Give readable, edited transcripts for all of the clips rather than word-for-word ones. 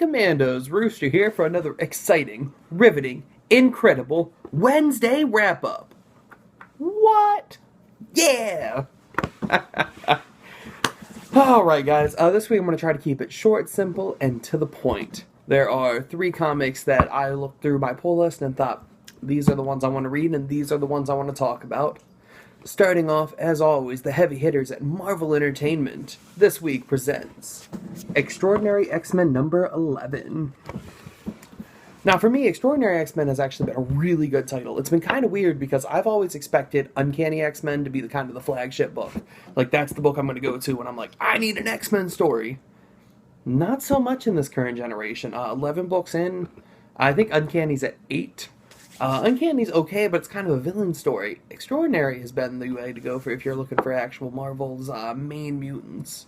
Commandos, Rooster here for another exciting, riveting, incredible Wednesday wrap-up. What? Yeah! Alright guys, this week I'm going to try to keep it short, simple, and to the point. There are 3 comics that I looked through my pull list and thought, these are the ones I want to read and these are the ones I want to talk about. Starting off, as always, the heavy hitters at Marvel Entertainment. This week presents Extraordinary X-Men number 11. Now, for me, Extraordinary X-Men has actually been a really good title. It's been kind of weird because I've always expected Uncanny X-Men to be the kind of the flagship book. Like, that's the book I'm going to go to when I'm like, I need an X-Men story. Not so much in this current generation. 11 books in, I think Uncanny's at 8. Uncanny's okay, but it's kind of a villain story. Extraordinary has been the way to go for if you're looking for actual Marvel's main mutants.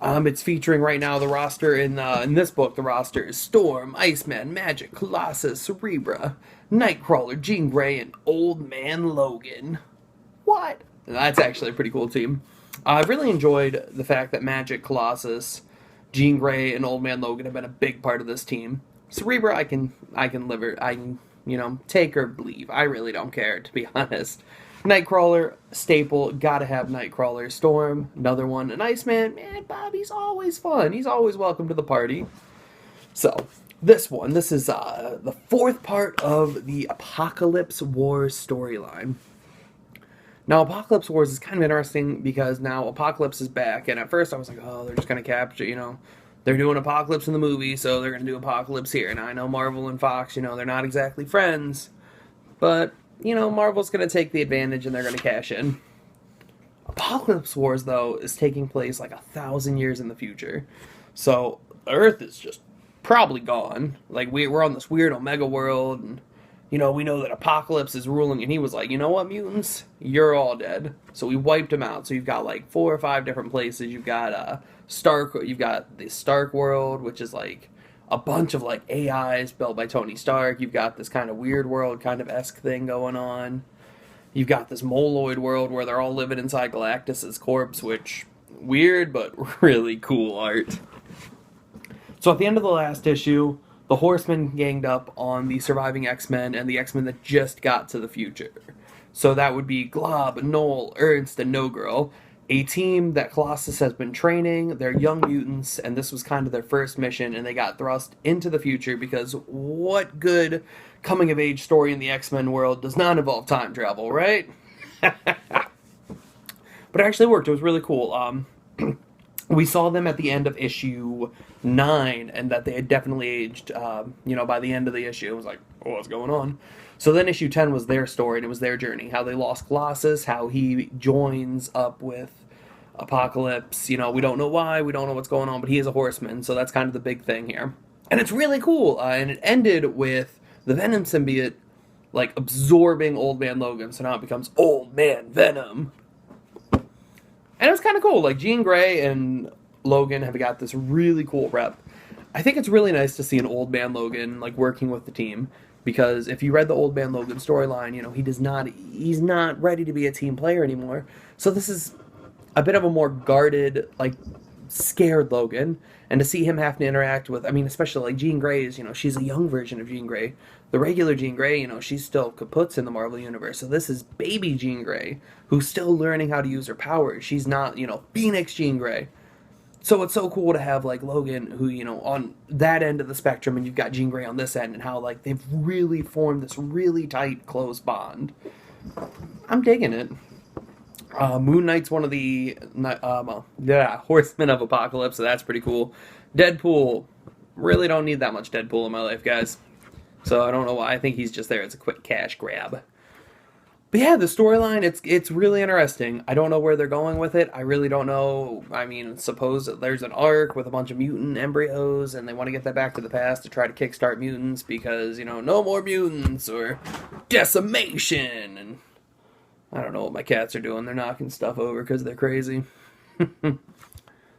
It's featuring right now the roster in this book. The roster is Storm, Iceman, Magic, Colossus, Cerebra, Nightcrawler, Jean Grey, and Old Man Logan. What? That's actually a pretty cool team. I've really enjoyed the fact that Magic, Colossus, Jean Grey, and Old Man Logan have been a big part of this team. Cerebra, I can take or leave. I really don't care, to be honest. Nightcrawler, staple, gotta have Nightcrawler. Storm, another one. And Iceman, man, Bobby's always fun. He's always welcome to the party. So, this is the 4th part of the Apocalypse Wars storyline. Now, Apocalypse Wars is kind of interesting because now Apocalypse is back, and at first I was like, oh, they're just gonna capture, they're doing Apocalypse in the movie, so they're going to do Apocalypse here. And I know Marvel and Fox, they're not exactly friends. But, Marvel's going to take the advantage and they're going to cash in. Apocalypse Wars, though, is taking place like 1,000 years in the future. So, Earth is just probably gone. Like, we're on this weird Omega world, and, we know that Apocalypse is ruling. And he was like, you know what, mutants? You're all dead. So we wiped them out. So you've got like 4 or 5 different places. You've got, you've got the Stark world, which is like a bunch of like AIs built by Tony Stark. You've got this kind of weird world kind of esque thing going on. You've got this Moloid world where they're all living inside Galactus's corpse, which weird but really cool art. So at the end of the last issue, the Horsemen ganged up on the surviving X-Men and the X-Men that just got to the future. So that would be Glob, Knoll, Ernst, and No Girl. A team that Colossus has been training. They're young mutants, and this was kind of their first mission, and they got thrust into the future because what good coming-of-age story in the X-Men world does not involve time travel, right? But it actually worked. It was really cool. We saw them at the end of issue 9, and that they had definitely aged, by the end of the issue. It was like, oh, what's going on? So then issue 10 was their story, and it was their journey. How they lost Colossus, how he joins up with Apocalypse. We don't know why, we don't know what's going on, but he is a Horseman, so that's kind of the big thing here. And it's really cool, and it ended with the Venom symbiote, like, absorbing Old Man Logan, so now it becomes Old Man Venom. And it was kind of cool. Like, Jean Grey and Logan have got this really cool rep. I think it's really nice to see an Old Man Logan, like, working with the team. Because if you read the Old Man Logan storyline, he's not ready to be a team player anymore. So this is a bit of a more guarded, like, scared Logan. And to see him have to interact with, especially, like, Jean Grey is, she's a young version of Jean Grey. The regular Jean Grey, she's still kaputs in the Marvel Universe. So this is baby Jean Grey, who's still learning how to use her powers. She's not, Phoenix Jean Grey. So it's so cool to have, like, Logan, who, on that end of the spectrum, and you've got Jean Grey on this end, and how, like, they've really formed this really tight, close bond. I'm digging it. Moon Knight's one of the Horsemen of Apocalypse, so that's pretty cool. Deadpool. Really don't need that much Deadpool in my life, guys. So I don't know why. I think he's just there as a quick cash grab. But yeah, the storyline, it's really interesting. I don't know where they're going with it. I really don't know. Suppose that there's an arc with a bunch of mutant embryos, and they want to get that back to the past to try to kickstart mutants because, no more mutants, or decimation, and I don't know what my cats are doing. They're knocking stuff over because they're crazy.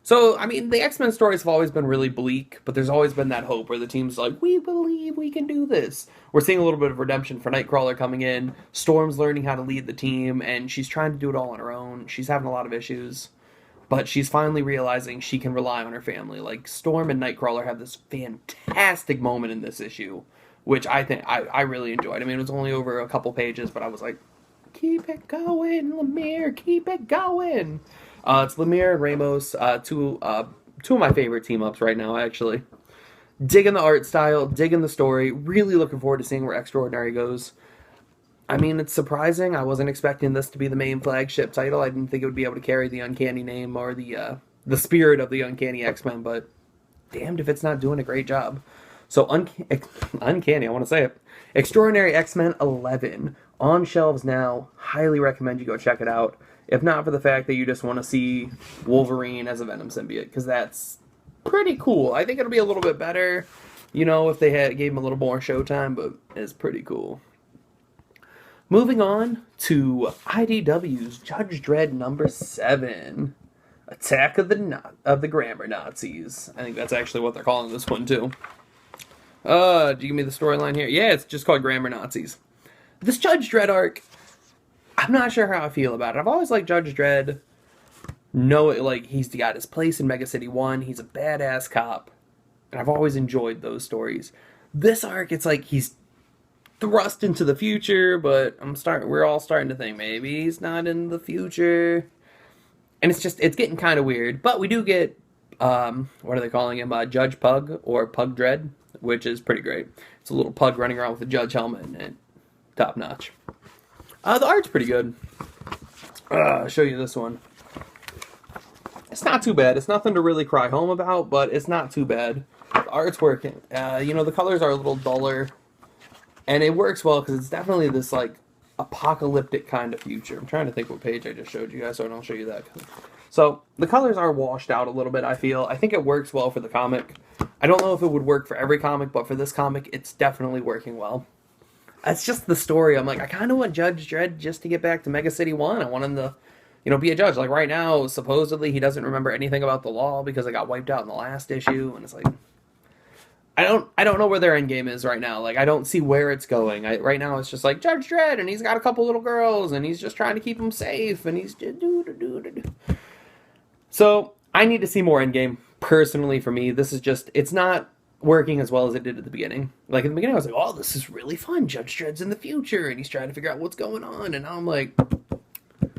So, the X-Men stories have always been really bleak, but there's always been that hope where the team's like, we believe we can do this. We're seeing a little bit of redemption for Nightcrawler coming in. Storm's learning how to lead the team, and she's trying to do it all on her own. She's having a lot of issues. but she's finally realizing she can rely on her family. Like, Storm and Nightcrawler have this fantastic moment in this issue, which I think I really enjoyed. I mean, it was only over a couple pages, but I was like, keep it going, Lemire, keep it going. It's Lemire and Ramos, two of my favorite team-ups right now, actually. Digging the art style, digging the story, really looking forward to seeing where Extraordinary goes. I mean, it's surprising. I wasn't expecting this to be the main flagship title. I didn't think it would be able to carry the Uncanny name or the spirit of the Uncanny X-Men, but damned if it's not doing a great job. So, Uncanny, I want to say it. Extraordinary X-Men 11, on shelves now. Highly recommend you go check it out. If not for the fact that you just want to see Wolverine as a Venom symbiote, because that's pretty cool. I think it'll be a little bit better, if they gave him a little more showtime, but it's pretty cool. Moving on to IDW's Judge Dredd number 7, Attack of the Grammar Nazis. I think that's actually what they're calling this one too. Do you give me the storyline here? Yeah, it's just called Grammar Nazis. This Judge Dredd arc, I'm not sure how I feel about it. I've always liked Judge Dredd. He's got his place in Mega City 1. He's a badass cop. And I've always enjoyed those stories. This arc, it's like he's thrust into the future, but we're all starting to think maybe he's not in the future. And it's getting kind of weird. But we do get, what are they calling him? Judge Pug, or Pug Dredd, which is pretty great. It's a little pug running around with a judge helmet, and top notch. The art's pretty good. I'll show you this one. It's not too bad. It's nothing to really cry home about, but it's not too bad. The art's working. The colors are a little duller. And it works well because it's definitely this, apocalyptic kind of future. I'm trying to think what page I just showed you guys, so I don't show you that. So, the colors are washed out a little bit, I feel. I think it works well for the comic. I don't know if it would work for every comic, but for this comic, it's definitely working well. It's just the story. I'm like, I kind of want Judge Dredd just to get back to Mega City 1. I want him to, be a judge. Like, right now, supposedly, he doesn't remember anything about the law because it got wiped out in the last issue, and it's like, I don't know where their end game is right now. Like, I don't see where it's going. Right now, it's just like Judge Dredd, and he's got a couple little girls, and he's just trying to keep them safe, and he's So, I need to see more end game. Personally, for me, this is just, it's not working as well as it did at the beginning. Like, in the beginning, I was like, oh, this is really fun. Judge Dredd's in the future, and he's trying to figure out what's going on, and now I'm like,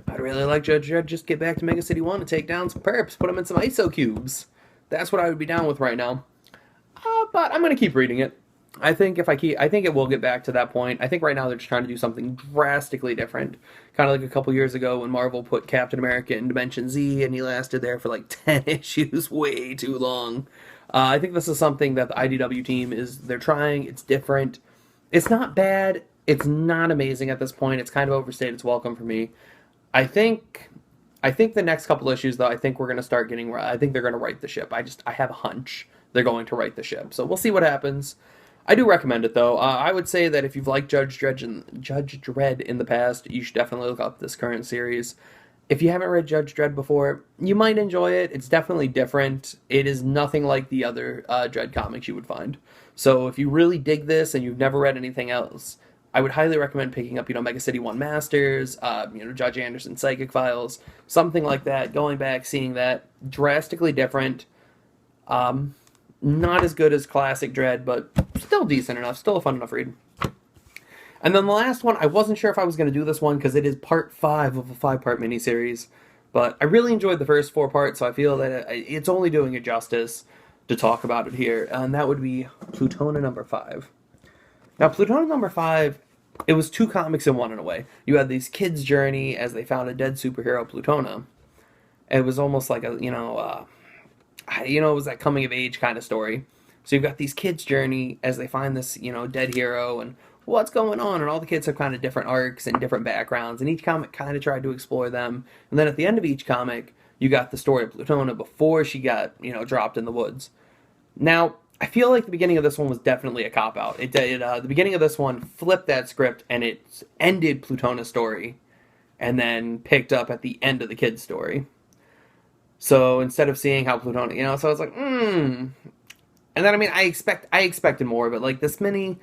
I'd really like Judge Dredd just get back to Mega City 1 and take down some perps, put them in some ISO cubes. That's what I would be down with right now. But I'm going to keep reading it. I think it will get back to that point. I think right now they're just trying to do something drastically different. Kind of like a couple years ago when Marvel put Captain America in Dimension Z and he lasted there for 10 issues, way too long. I think this is something that the IDW team they're trying. It's different. It's not bad. It's not amazing at this point. It's kind of overstayed its welcome for me. I think the next couple issues, though, I think we're going to start getting, I think they're going to right the ship. I have a hunch they're going to right the ship. So we'll see what happens. I do recommend it, though. I would say that if you've liked Judge Dredd in the past, you should definitely look up this current series. If you haven't read Judge Dredd before, you might enjoy it. It's definitely different. It is nothing like the other Dredd comics you would find. So if you really dig this and you've never read anything else, I would highly recommend picking up, Mega City 1 Masters, Judge Anderson's Psychic Files, something like that, going back, seeing that. Drastically different. Not as good as classic Dredd, but still decent enough, still a fun enough read. And then the last one, I wasn't sure if I was going to do this one because it is part 5 of a 5-part miniseries, but I really enjoyed the first 4 parts, so I feel that it's only doing it justice to talk about it here, and that would be Plutona number 5. Now, Plutona number 5, it was 2 comics in one in a way. You had these kids' journey as they found a dead superhero, Plutona. It was almost like it was that coming-of-age kind of story. So you've got these kids' journey as they find this, dead hero, and what's going on, and all the kids have kind of different arcs and different backgrounds, and each comic kind of tried to explore them. And then at the end of each comic, you got the story of Plutona before she got, dropped in the woods. Now, I feel like the beginning of this one was definitely a cop-out. The beginning of this one flipped that script, and it ended Plutona's story, and then picked up at the end of the kid's story. So instead of seeing how Plutona, so I was like, And then, I expected more, but this mini,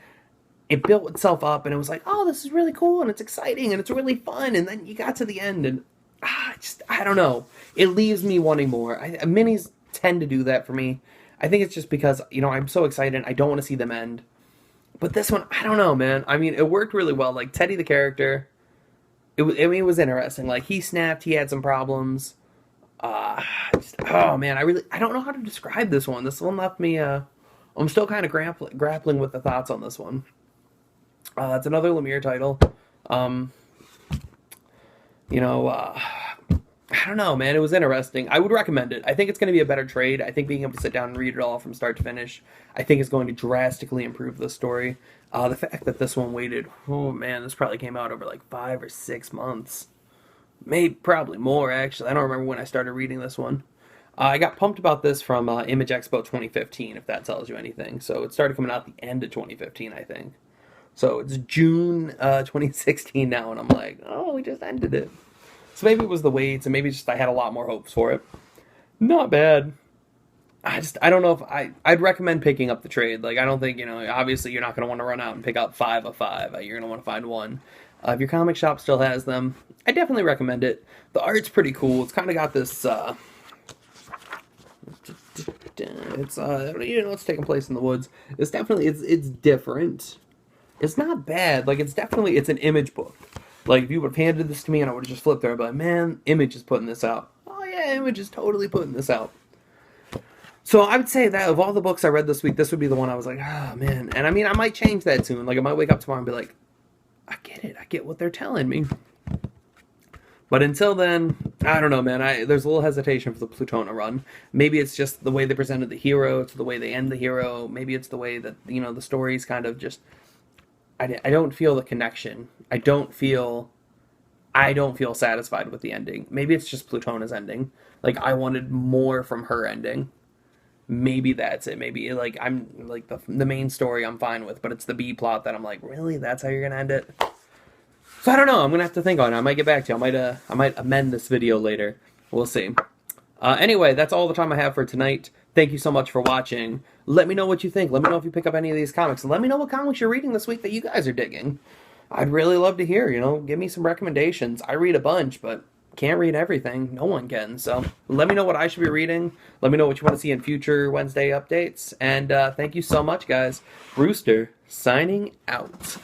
it built itself up, and it was like, oh, this is really cool, and it's exciting, and it's really fun, and then you got to the end, and I don't know. It leaves me wanting more. Minis tend to do that for me. I think it's just because, I'm so excited. I don't want to see them end. But this one, I don't know, man. I mean, it worked really well. Like, Teddy the character, it was interesting. Like, he snapped. He had some problems. Oh, man. I don't know how to describe this one. This one left me, I'm still kind of grappling with the thoughts on this one. It's another Lemire title. I don't know, man. It was interesting. I would recommend it. I think it's going to be a better trade. I think being able to sit down and read it all from start to finish, I think is going to drastically improve the story. The fact that this one waited, oh man, this probably came out over like 5 or 6 months. Maybe, probably more, actually. I don't remember when I started reading this one. I got pumped about this from Image Expo 2015, if that tells you anything. So it started coming out at the end of 2015, I think. So it's June 2016 now, and I'm like, oh, we just ended it. So maybe it was the weights, and maybe just I had a lot more hopes for it. Not bad. I don't know if I'd recommend picking up the trade. Like, I don't think, obviously you're not going to want to run out and pick up 5 of 5. You're going to want to find one. If your comic shop still has them, I definitely recommend it. The art's pretty cool. It's kind of got this, it's taking place in the woods. It's definitely, it's different. It's not bad. Like, it's an Image book. Like, if you would have handed this to me and I would have just flipped there, I'd be like, man, Image is putting this out. Oh, yeah, Image is totally putting this out. So I would say that of all the books I read this week, this would be the one I was like, oh, man. And I mean, I might change that soon. Like, I might wake up tomorrow and be like, I get it. I get what they're telling me. But until then, I don't know, man. There's a little hesitation for the Plutona run. Maybe it's just the way they presented the hero. It's the way they end the hero. Maybe it's the way that, the story's kind of just... I don't feel the connection. I don't feel satisfied with the ending. Maybe it's just Plutona's ending. Like, I wanted more from her ending. Maybe that's it. Maybe, like, I'm, like, the main story I'm fine with, but it's the B plot that I'm like, really? That's how you're gonna end it? So I don't know. I'm gonna have to think on it. I might get back to you. I might amend this video later. We'll see. Anyway, that's all the time I have for tonight. Thank you so much for watching. Let me know what you think. Let me know if you pick up any of these comics. And let me know what comics you're reading this week that you guys are digging. I'd really love to hear, give me some recommendations. I read a bunch, but can't read everything. No one can. So let me know what I should be reading. Let me know what you want to see in future Wednesday updates. And thank you so much, guys. Brewster, signing out.